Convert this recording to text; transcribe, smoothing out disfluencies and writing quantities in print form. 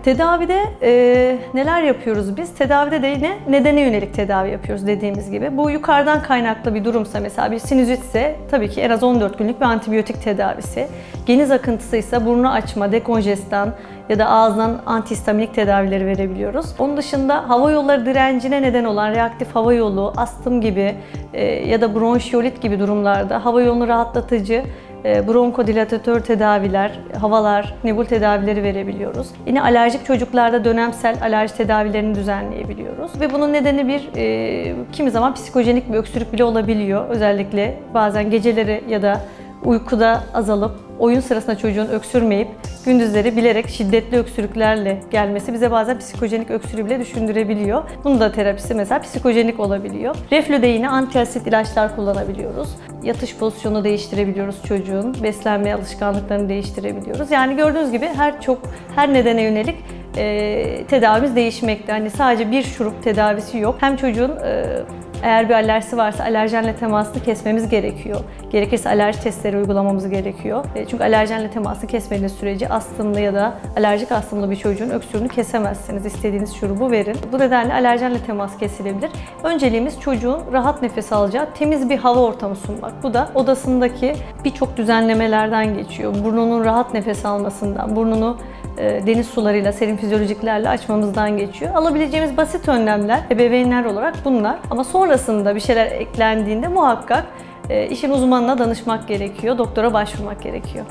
Tedavide neler yapıyoruz biz? Tedavide de yine nedene yönelik tedavi yapıyoruz dediğimiz gibi. Bu yukarıdan kaynaklı bir durumsa, mesela bir sinüzitse tabii ki en az 14 günlük bir antibiyotik tedavisi. Geniz akıntısıysa burnu açma, dekonjestan ya da ağızdan antihistaminik tedavileri verebiliyoruz. Onun dışında hava yolları direncine neden olan reaktif hava yolu, astım gibi ya da bronşiyolit gibi durumlarda hava yolunu rahatlatıcı bronkodilatatör tedaviler, havalar, nebul tedavileri verebiliyoruz. Yine alerjik çocuklarda dönemsel alerji tedavilerini düzenleyebiliyoruz. Ve bunun nedeni kimi zaman psikojenik bir öksürük bile olabiliyor. Özellikle bazen geceleri ya da uykuda azalıp oyun sırasında çocuğun öksürmeyip gündüzleri bilerek şiddetli öksürüklerle gelmesi bize bazen psikojenik öksürüğü bile düşündürebiliyor. Bunun da terapisi mesela psikojenik olabiliyor. Reflüde yine antiasit ilaçlar kullanabiliyoruz. Yatış pozisyonu değiştirebiliyoruz çocuğun. Beslenme alışkanlıklarını değiştirebiliyoruz. Yani gördüğünüz gibi her nedene yönelik tedavimiz değişmekte. Hani sadece bir şurup tedavisi yok. Hem çocuğun eğer bir alerjisi varsa alerjenle temasını kesmemiz gerekiyor. Gerekirse alerji testleri uygulamamız gerekiyor. Çünkü alerjenle temasını kesmediğiniz sürece astımlı ya da alerjik astımlı bir çocuğun öksürüğünü kesemezsiniz. İstediğiniz şurubu verin. Bu nedenle alerjenle temas kesilebilir. Önceliğimiz çocuğun rahat nefes alacağı temiz bir hava ortamı sunmak. Bu da odasındaki birçok düzenlemelerden geçiyor. Burnunun rahat nefes almasından, burnunu deniz sularıyla, serin fizyolojiklerle açmamızdan geçiyor. Alabileceğimiz basit önlemler ebeveynler olarak bunlar. Ama sonrasında bir şeyler eklendiğinde muhakkak işin uzmanına danışmak gerekiyor, doktora başvurmak gerekiyor.